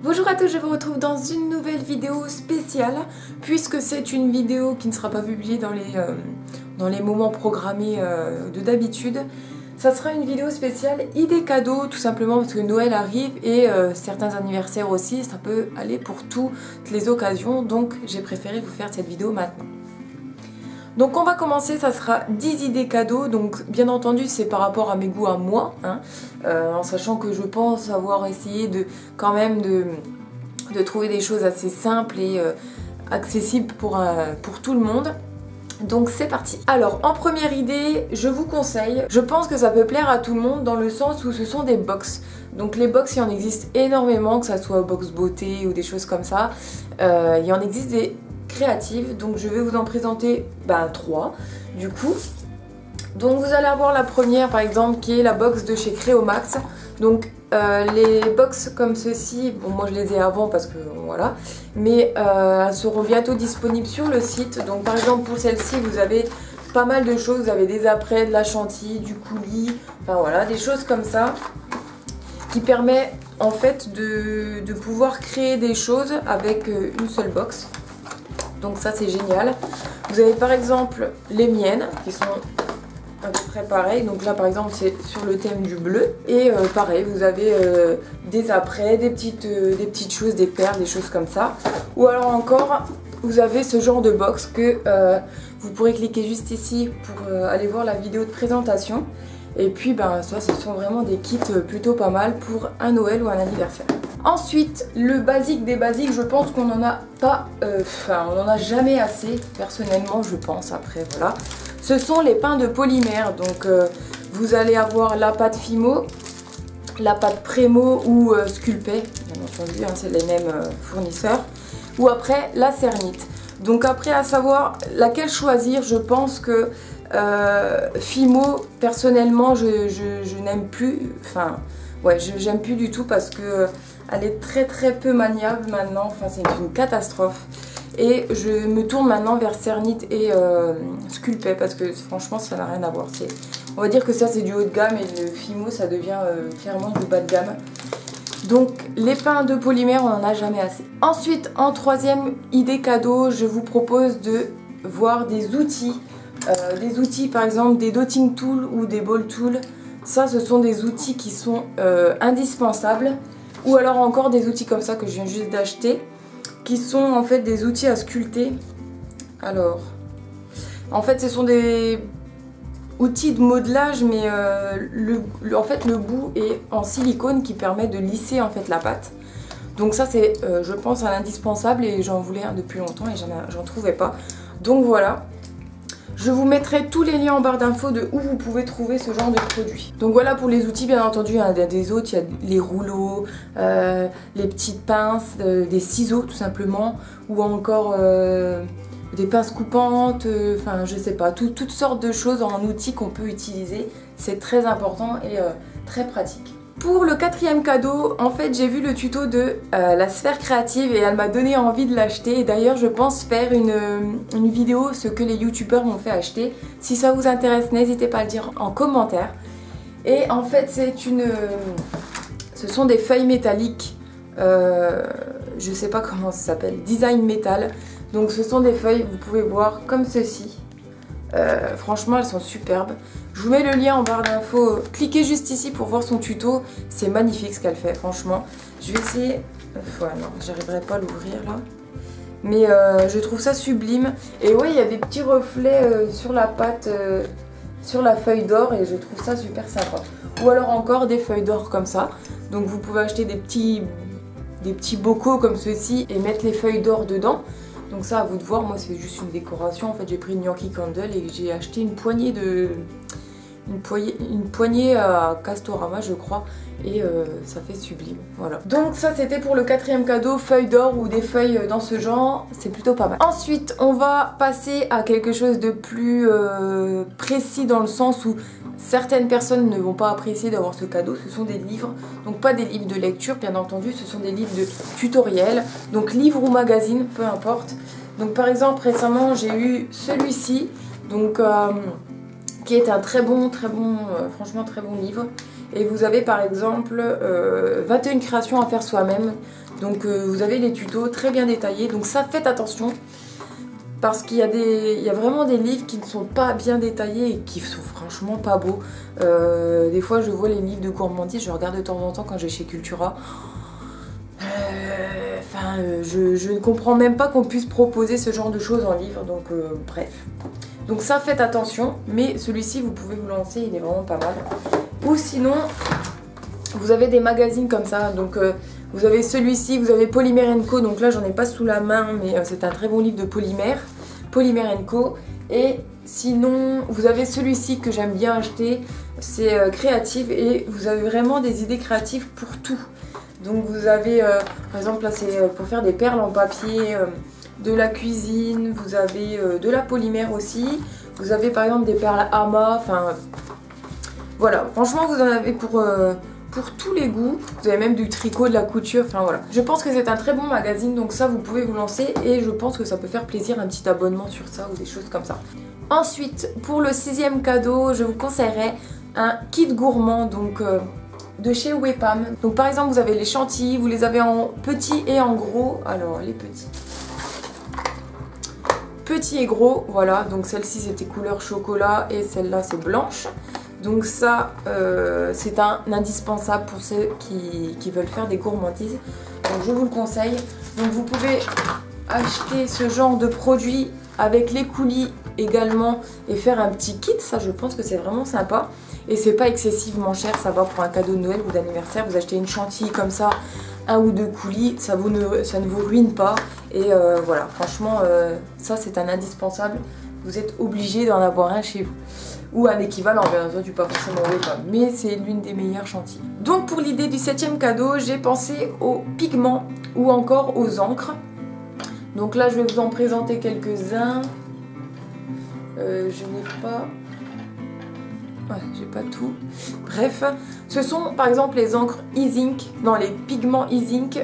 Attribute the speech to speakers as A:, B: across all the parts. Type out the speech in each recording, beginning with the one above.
A: Bonjour à tous, je vous retrouve dans une nouvelle vidéo spéciale puisque c'est une vidéo qui ne sera pas publiée dans les moments programmés de d'habitude. Ça sera une vidéo spéciale idées cadeaux, tout simplement parce que Noël arrive et certains anniversaires aussi, ça peut aller pour toutes les occasions, donc j'ai préféré vous faire cette vidéo maintenant. Donc on va commencer, ça sera 10 idées cadeaux, donc bien entendu c'est par rapport à mes goûts à moi, hein, en sachant que je pense avoir essayé quand même de trouver des choses assez simples et accessibles pour tout le monde. Donc c'est parti. Alors en première idée, je vous conseille, je pense que ça peut plaire à tout le monde dans le sens où ce sont des box. Donc les box, il y en existe énormément, que ça soit box beauté ou des choses comme ça. Il y en existe des créatives, donc je vais vous en présenter 3 du coup. Donc vous allez avoir la première par exemple qui est la box de chez Créomax. Donc les box comme ceci, bon moi je les ai avant parce que voilà, mais elles seront bientôt disponibles sur le site. Donc par exemple pour celle-ci vous avez pas mal de choses, vous avez des apprêts, de la chantilly, du coulis, enfin voilà, des choses comme ça qui permet en fait de pouvoir créer des choses avec une seule box. Donc ça c'est génial. Vous avez par exemple les miennes qui sont à peu près pareil, donc là par exemple c'est sur le thème du bleu et pareil vous avez des apprêts, des petites choses, des perles, des choses comme ça, ou alors encore vous avez ce genre de box que vous pourrez cliquer juste ici pour aller voir la vidéo de présentation, et puis ça ce sont vraiment des kits plutôt pas mal pour un Noël ou un anniversaire. Ensuite, le basique des basiques, je pense qu'on n'en a pas, on n'en a jamais assez, personnellement je pense, après voilà. Ce sont les pains de polymère, donc vous allez avoir la pâte Fimo, la pâte Prémo ou Sculpey, bien entendu, hein, c'est les mêmes fournisseurs, ou après la Cernite. Donc après à savoir laquelle choisir, je pense que Fimo, personnellement je n'aime plus, j'aime plus du tout parce que elle est très peu maniable maintenant, enfin c'est une catastrophe. Et je me tourne maintenant vers Cernite et Sculpey parce que franchement ça n'a rien à voir. On va dire que ça c'est du haut de gamme et le Fimo ça devient clairement du bas de gamme. Donc les pains de polymère on n'en a jamais assez. Ensuite en troisième idée cadeau, je vous propose de voir des outils. Des outils par exemple des dotting tools ou des ball tools. Ça ce sont des outils qui sont indispensables. Ou alors encore des outils comme ça que je viens juste d'acheter, qui sont en fait des outils à sculpter. Alors, en fait ce sont des outils de modelage, mais en fait le bout est en silicone qui permet de lisser en fait la pâte. Donc ça c'est je pense un indispensable et j'en voulais un depuis longtemps et j'en trouvais pas. Donc voilà. Je vous mettrai tous les liens en barre d'infos de où vous pouvez trouver ce genre de produits. Donc voilà pour les outils, bien entendu, il y a des autres, il y a les rouleaux, les petites pinces, des ciseaux tout simplement, ou encore des pinces coupantes, enfin je sais pas, toutes sortes de choses en outils qu'on peut utiliser. C'est très important et très pratique. Pour le quatrième cadeau, en fait j'ai vu le tuto de la sphère créative et elle m'a donné envie de l'acheter. Et d'ailleurs je pense faire une vidéo ce que les youtubeurs m'ont fait acheter. Si ça vous intéresse, n'hésitez pas à le dire en commentaire. Et en fait ce sont des feuilles métalliques, je sais pas comment ça s'appelle, design métal. Donc ce sont des feuilles, vous pouvez voir comme ceci. Franchement elles sont superbes. Je vous mets le lien en barre d'infos, cliquez juste ici pour voir son tuto, c'est magnifique ce qu'elle fait franchement. Je vais essayer, non j'arriverai pas à l'ouvrir là, mais je trouve ça sublime. Et ouais il y a des petits reflets sur la pâte, sur la feuille d'or, et je trouve ça super sympa. Ou alors encore des feuilles d'or comme ça, donc vous pouvez acheter des petits bocaux comme ceci et mettre les feuilles d'or dedans. Donc ça à vous de voir, moi c'est juste une décoration. En fait j'ai pris une Yankee Candle et j'ai acheté une poignée à Castorama je crois, et ça fait sublime, voilà. Donc ça c'était pour le quatrième cadeau, feuilles d'or ou des feuilles dans ce genre, c'est plutôt pas mal. Ensuite on va passer à quelque chose de plus précis, dans le sens où certaines personnes ne vont pas apprécier d'avoir ce cadeau. Ce sont des livres, donc pas des livres de lecture bien entendu, ce sont des livres de tutoriels, donc livres ou magazines, peu importe. Donc par exemple récemment j'ai eu celui-ci, donc qui est un franchement très bon livre. Et vous avez par exemple 21 créations à faire soi-même. Donc vous avez les tutos très bien détaillés. Donc ça, faites attention. Parce qu'il y a vraiment des livres qui ne sont pas bien détaillés et qui sont franchement pas beaux. Des fois je vois les livres de gourmandise, je regarde de temps en temps quand je vais chez Cultura. Je ne comprends même pas qu'on puisse proposer ce genre de choses en livre, donc bref. Donc ça, faites attention, mais celui-ci vous pouvez vous lancer, il est vraiment pas mal. Ou sinon, vous avez des magazines comme ça, donc vous avez celui-ci, vous avez Polymère & Co, donc là j'en ai pas sous la main, mais c'est un très bon livre de Polymère & Co. Et sinon, vous avez celui-ci que j'aime bien acheter, c'est Créative, et vous avez vraiment des idées créatives pour tout. Donc vous avez, par exemple là c'est pour faire des perles en papier, de la cuisine, vous avez de la polymère aussi, vous avez par exemple des perles amas, enfin voilà, franchement vous en avez pour tous les goûts, vous avez même du tricot, de la couture, enfin voilà. Je pense que c'est un très bon magazine, donc ça vous pouvez vous lancer et je pense que ça peut faire plaisir un petit abonnement sur ça ou des choses comme ça. Ensuite, pour le 6e cadeau, je vous conseillerais un kit gourmand, donc de chez Wepam. Donc par exemple vous avez les chantilly, vous les avez en petit et en gros. Alors les petits et gros, voilà, donc celle-ci c'était couleur chocolat et celle-là c'est blanche. Donc ça c'est un indispensable pour ceux qui veulent faire des gourmandises. Donc je vous le conseille. Donc vous pouvez acheter ce genre de produit avec les coulis également et faire un petit kit, ça je pense que c'est vraiment sympa. Et c'est pas excessivement cher, ça va pour un cadeau de Noël ou d'anniversaire. Vous achetez une chantilly comme ça, un ou deux coulis, ça ne vous ruine pas. Et voilà, franchement, ça c'est un indispensable. Vous êtes obligé d'en avoir un chez vous. Ou un équivalent, bien entendu, pas forcément Wepam, mais c'est l'une des meilleures chantilly. Donc pour l'idée du 7e cadeau, j'ai pensé aux pigments ou encore aux encres. Donc là, je vais vous en présenter quelques-uns. Je n'ai pas... Ouais, j'ai pas tout. Bref, ce sont par exemple les encres e-zinc, non les pigments e-zinc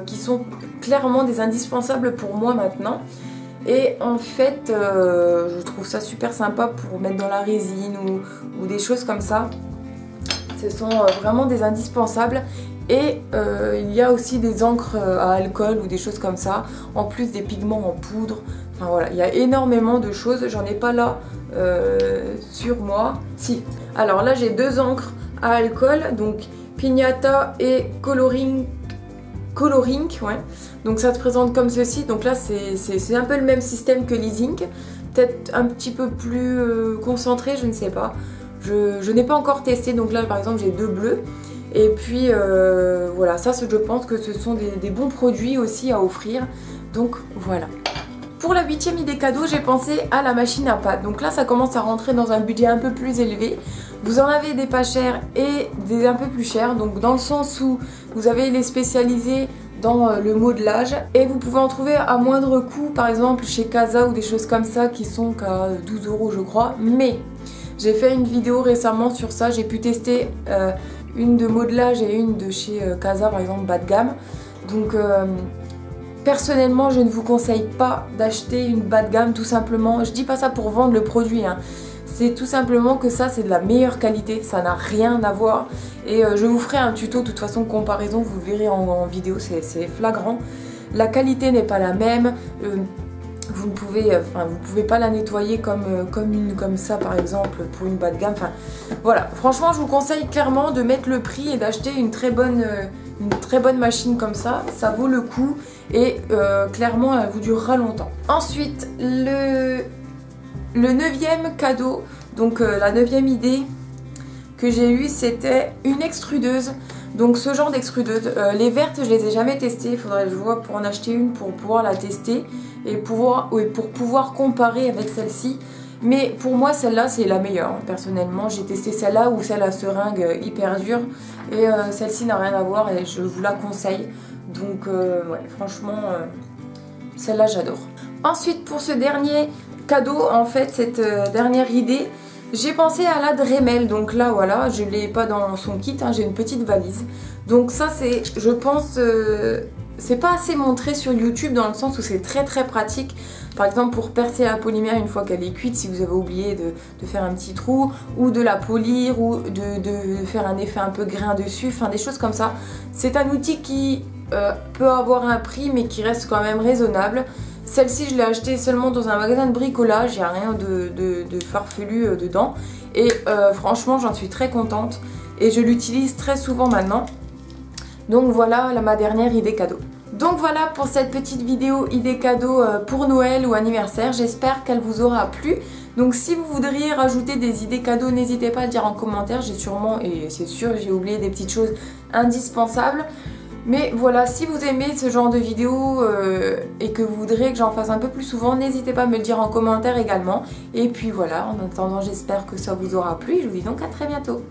A: qui sont clairement des indispensables pour moi maintenant. Et en fait, je trouve ça super sympa pour mettre dans la résine ou des choses comme ça. Ce sont vraiment des indispensables. Et il y a aussi des encres à alcool ou des choses comme ça, en plus des pigments en poudre. Enfin voilà, il y a énormément de choses, j'en ai pas là sur moi. Si, alors là j'ai deux encres à alcool, donc Pignata et Coloring, ouais. Donc ça se présente comme ceci, donc là c'est un peu le même système que l'e-zinc, peut-être un petit peu plus concentré, je ne sais pas. Je n'ai pas encore testé, donc là par exemple j'ai deux bleus. Et puis voilà, ça je pense que ce sont des bons produits aussi à offrir. Donc voilà. Pour la 8e idée cadeau, j'ai pensé à la machine à pâte. Donc là ça commence à rentrer dans un budget un peu plus élevé. Vous en avez des pas chers et des un peu plus chers. Donc dans le sens où vous avez les spécialisés dans le modelage. Et vous pouvez en trouver à moindre coût, par exemple chez Casa ou des choses comme ça qui sont qu'à 12 € je crois. Mais j'ai fait une vidéo récemment sur ça, j'ai pu tester... une de modelage et une de chez Casa par exemple bas de gamme. Donc personnellement je ne vous conseille pas d'acheter une bas de gamme, tout simplement. Je dis pas ça pour vendre le produit hein. C'est tout simplement que ça c'est de la meilleure qualité, ça n'a rien à voir. Et je vous ferai un tuto de toute façon comparaison, vous le verrez en vidéo, c'est flagrant. La qualité n'est pas la même. Vous ne pouvez pas la nettoyer comme ça par exemple pour une bas de gamme. Enfin voilà, franchement je vous conseille clairement de mettre le prix et d'acheter une très bonne machine comme ça. Ça vaut le coup et clairement elle vous durera longtemps. Ensuite le 9e cadeau, donc la 9e idée que j'ai eue, c'était une extrudeuse. Donc ce genre d'extrudeuse, les vertes je les ai jamais testées, il faudrait que je vois pour en acheter une pour pouvoir la tester et pour pouvoir comparer avec celle-ci. Mais pour moi celle-là c'est la meilleure, personnellement j'ai testé celle-là ou celle à seringue hyper dure et celle-ci n'a rien à voir et je vous la conseille. Donc ouais, franchement celle-là j'adore. Ensuite pour ce dernier cadeau, en fait cette dernière idée, j'ai pensé à la Dremel, donc là voilà, je ne l'ai pas dans son kit, hein, j'ai une petite valise. Donc ça c'est, je pense, c'est pas assez montré sur YouTube dans le sens où c'est très pratique. Par exemple pour percer la polymère une fois qu'elle est cuite, si vous avez oublié de faire un petit trou, ou de la polir, ou de faire un effet un peu grain dessus, enfin des choses comme ça. C'est un outil qui peut avoir un prix mais qui reste quand même raisonnable. Celle-ci je l'ai achetée seulement dans un magasin de bricolage, il n'y a rien de farfelu dedans. Et franchement j'en suis très contente et je l'utilise très souvent maintenant. Donc voilà ma dernière idée cadeau. Donc voilà pour cette petite vidéo idée cadeau pour Noël ou anniversaire. J'espère qu'elle vous aura plu. Donc si vous voudriez rajouter des idées cadeaux, n'hésitez pas à le dire en commentaire. J'ai sûrement, et c'est sûr, j'ai oublié des petites choses indispensables. Mais voilà, si vous aimez ce genre de vidéo et que vous voudriez que j'en fasse un peu plus souvent, n'hésitez pas à me le dire en commentaire également. Et puis voilà, en attendant, j'espère que ça vous aura plu. Je vous dis donc à très bientôt.